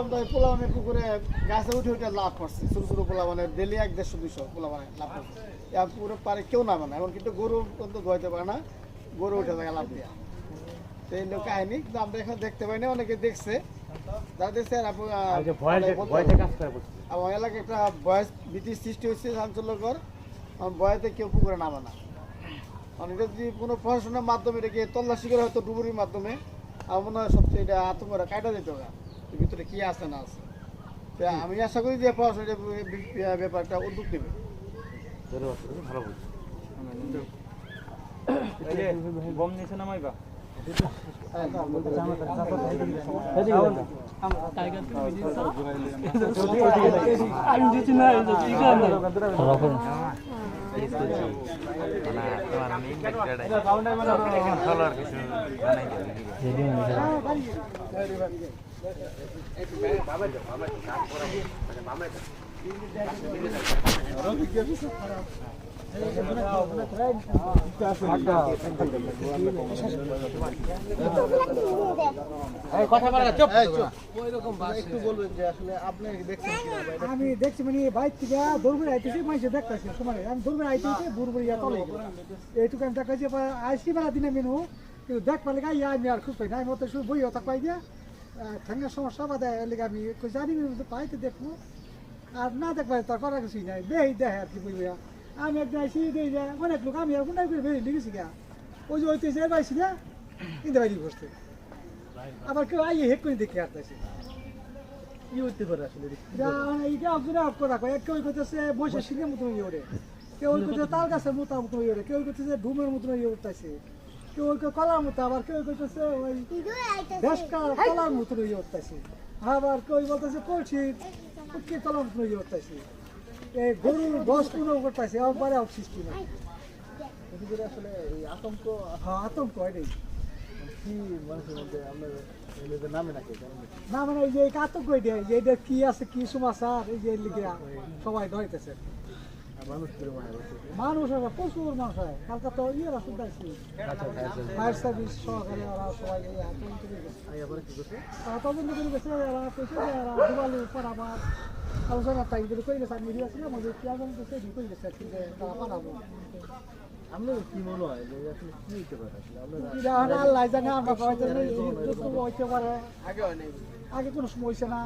আমরা পোলাওয়ানের পুকুরে গাছে উঠে উঠে লাভ করছে, ছোট ছোট পোলাওয়ানের ডেলি 100-150 পোলাওয়ানে লাভ করছে। আর পুরো পারে কেউ নামে না, এখন কিন্তু গরু কিন্তু ধোয়াইতে পারে না, গরু উঠে থাকে লাভ দিয়া। তো এই লোক কাহিনী কিন্তু আমরা এখন দেখতে পাই না, অনেকে দেখছে, যারা দেখছে আমার এলাকায় একটা বয়স ভীতির সৃষ্টি হচ্ছে চাঞ্চল্যকর, বয়সে কেউ পুকুরে নামে না। মানে এটা যদি কোনো প্রশাসনের মাধ্যমে এটাকে তল্লাশি করে হয়তো ডুবুরির মাধ্যমে, আমার মনে হয় সবচেয়ে এটা আতঙ্কটা কাটা দিতে হবে, এর ভিতরে কী আছে না আছে। আমি আশা করি যে প্রশাসন ব্যাপারটা উদ্যোগ নেবে। ভালো গম নিয়েছে না মাইবা আমি দেখছি মানে বাইক থেকে দৌড়ে আইতেছি মাইসে দেখতেছি সময় আমি দৌড়ে আইতেছি বুড়বুড়িয়া তলে এইটুকু আমি দেখাচ্ছি আইসি বেলা দিনে মেনু কিন্তু দেখ পালে গাই আমি আর খুব পাই না আমি মতো শুধু বই হতা পাই দিয়া ঠ্যাঙ্গার সমস্যা বা দেয় এলাকা আমি জানি পাইতে দেখবো আর না দেখবে তার করার কিছুই নাই বেই দেখে আর কি বইয়া আমি একদিন আইসি দিয়ে যায় অনেক লোক আমি এখন করে বেরিয়ে লিখেছি গা ওই যে ওইতে যাই পাইছি না কিন্তু বাইরে বসতে আবার কেউ আইয়ে হেক করে দেখে আসতেছি কি হতে পারে আসলে এইটা আপনারা কথা কয় কেউ করতেছে বসে সিংহের মতো ইয়ে ওরে কেউ করতেছে তাল গাছের মতো মতো ইয়ে ওরে কেউ করতেছে ধুমের মতো ইয়ে উঠতেছে কেউ কলার মতো আবার কেউ করতেছে ওই বেশ কলার মতো ইয়ে উঠতেছে আবার কেউ বলতেছে কলসি উঠকে কলার মতো ইয়ে উঠতেছে এই গরুর বস পুরো করতেছে আবার সৃষ্টি নাই আসলে এই আতঙ্ক হ্যাঁ আতঙ্ক হয় নেই কি মানুষের মধ্যে আমরা নামে নাকি না মানে এই যে আতঙ্ক দেয় যে এটা কি আছে কি সমাচার এই যে লিখে সবাই ধরতেছে মানুষ মানুষ হয় প্রচুর মানুষ হয় কালকে তো ইয়ে রাস্তা দেখছি ফায়ার সার্ভিস সহকারে ওরা সবাই তদন্ত করে গেছে এরা কইছে যে এরা দিওয়ালির উপর আবার আলোচনা টাইম করে কই গেছে আমি রিয়াছি না মধ্যে কি আগে গেছে ঢুকে গেছে কিন্তু তারা পারাবো আপনার কি মনে হয় যে আসলে কি হইতে পারে আসলে আমরা আল্লাহ জানে আমরা হইতে পারে আগে কোনো সময় হয়েছে না।